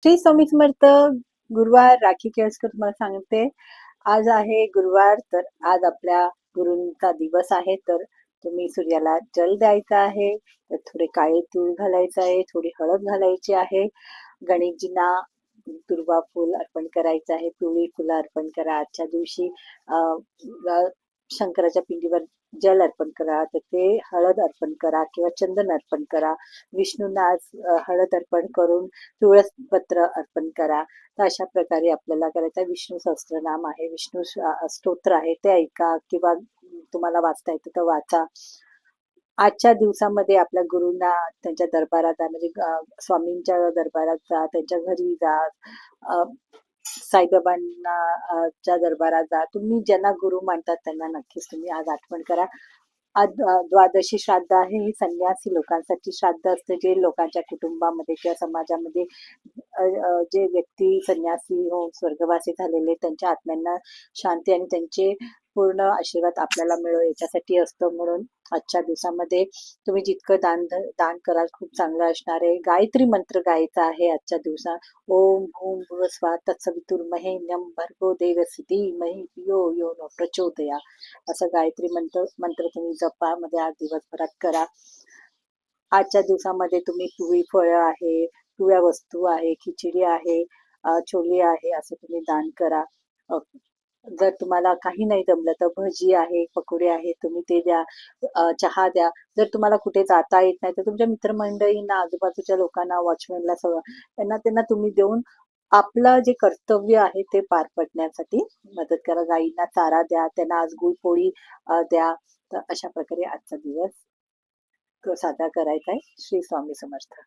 श्री स्वामी समर्थ. गुरुवार राखी केळकर तुम्हाला सांगते. आज आहे गुरुवार, तर आज आपल्या गुरूंचा दिवस आहे. तर तुम्ही सूर्याला जल द्यायचा आहे. तर थोडे काळे तीळ घालायचं आहे, थोडी हळद घालायची आहे. गणेशजींना दुर्वा फूल अर्पण करायचं आहे, पिवळी फुलं अर्पण करा आजच्या दिवशी. शंकराच्या पिंडीवर जल अर्पण करा, तर ते हळद अर्पण करा किंवा चंदन अर्पण करा. विष्णूंना आज हळद अर्पण करून तुळस पत्र अर्पण करा. तर अशा प्रकारे आपल्याला करायचं. विष्णू सहस्त्रनाम आहे, विष्णू स्तोत्र आहे, ते ऐका किंवा तुम्हाला वाचता येतं तर वाचा. आजच्या दिवसामध्ये आपल्या गुरूंना त्यांच्या दरबारात जा, म्हणजे स्वामींच्या दरबारात जा, त्यांच्या घरी जा, साईबाबांना च्या दरबारात जा. तुम्ही ज्यांना गुरु मानतात त्यांना नक्कीच तुम्ही आज आठवण करा. आज द्वादशी श्राद्ध आहे. हे संन्यासी लोकांसाठी श्राद्ध असते, जे लोकांच्या कुटुंबामध्ये किंवा समाजामध्ये जे व्यक्ती संन्यासी होऊन स्वर्गवासी झालेले त्यांच्या आत्म्यांना शांती आणि त्यांचे पूर्ण आशीर्वाद आपल्याला मिळो याच्यासाठी असतं. म्हणून आजच्या दिवसामध्ये तुम्ही जितकं दान कराल खूप चांगलं असणार आहे. गायत्री मंत्र गायचा आहे आजच्या दिवसात. ओम भूम भुव स्वा तत्सवितुर्वरेण्यं भर्गो देवस्य धीमहि धियो यो न प्रचोदयात्. असं गायत्री मंत्र मंत्र तुम्ही जपामध्ये आज दिवसभरात करा. आजच्या दिवसामध्ये तुम्ही पिवळी फळं आहे, पिवळ्या वस्तू आहे, खिचडी आहे, छोले आहे, असं तुम्ही दान करा. अ, जर तुम्हाला काही नाही जमलं तर भजी आहे, पकोडे आहे, तुम्ही ते द्या. चहा द्या. जर तुम्हाला कुठे जाता येत नाही तर तुमच्या मित्रमंडळींना, आजूबाजूच्या लोकांना, वॉचमॅनला सगळं त्यांना त्यांना तुम्ही देऊन आपलं जे कर्तव्य आहे ते पार पडण्यासाठी मदत करा. गायींना चारा द्या, त्यांना आज गुळपोळी द्या. तर अशा प्रकारे आजचा दिवस साजरा करायचा आहे. श्री स्वामी समर्थ.